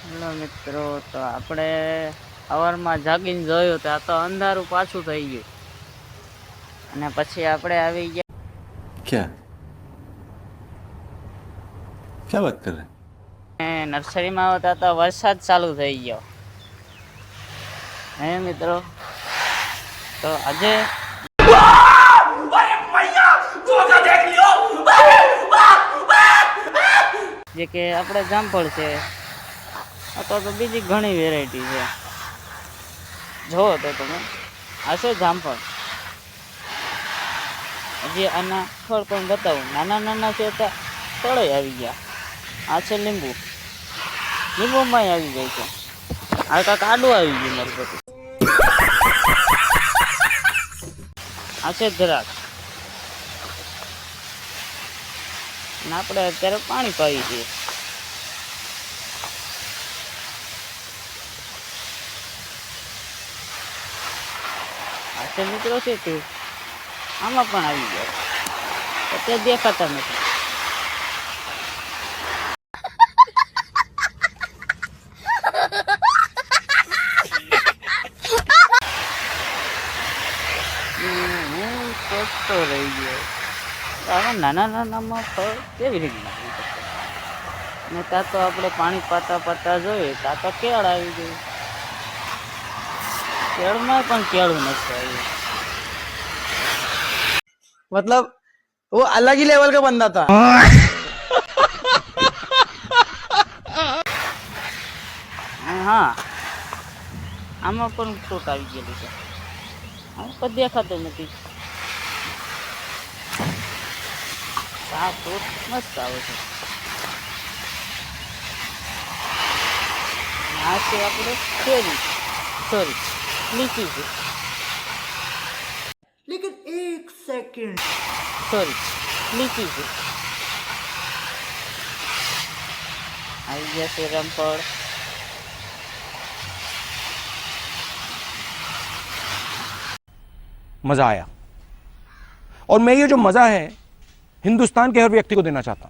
Hello મિત્રો, તો આપણે સવારમાં જાગીને જોયું તો આ તો અંધારું પાછું થઈ ગયું અને પછી આપણે આવી ગયા क्या क्या बात कर रहे નર્સરીમાં આવતા તો વરસાદ ચાલુ થઈ ગયો હે મિત્રો। તો આજે જે કે આપણે જામફળ છે અથવા તો બીજી ઘણી વેરાયટી છે, જોવો તો તમે આ છે જામફળ। હજી આના ફળ પણ બતાવું, નાના નાના છે તો ફળો આવી ગયા। આ છે લીંબુ, લીંબુમાં આવી ગઈ છે। આ કાંક આડું આવી ગયું મારી પછી। આ છે દ્રાક્ષ, અને આપણે અત્યારે પાણી પાવી છીએ। આ છે મિત્રો છે તે આમાં પણ આવી ગયા, અત્યારે દેખાતા નથી। તો રહી ગયો આવા નાના નાનામાં ફળ કેવી રીતના થઈ શકે? અને ત્યાં તો આપણે પાણી પાતા પાતા જોઈએ ત્યાં તો કેળ આવી ગયું, કેળમાં પણ કેળું નથી આવ્યું। मतलब वो अलग ही लेवल का बंदा था। હા, આમાં પણ ફ્રૂટ આવી ગયેલું છે, આમ પણ દેખાતું નથી। આ ફ્રૂટ મસ્ત આવે છે। આ છે આપણે કેરી, સોરી લીચી છે, लेकिन एक सेकंड સોરી લીચી છે। આવી ગયા છે રામફળ। मजा आया और मैं ये जो मजा है हिंदुस्तान के हर व्यक्ति को देना चाहता हूं।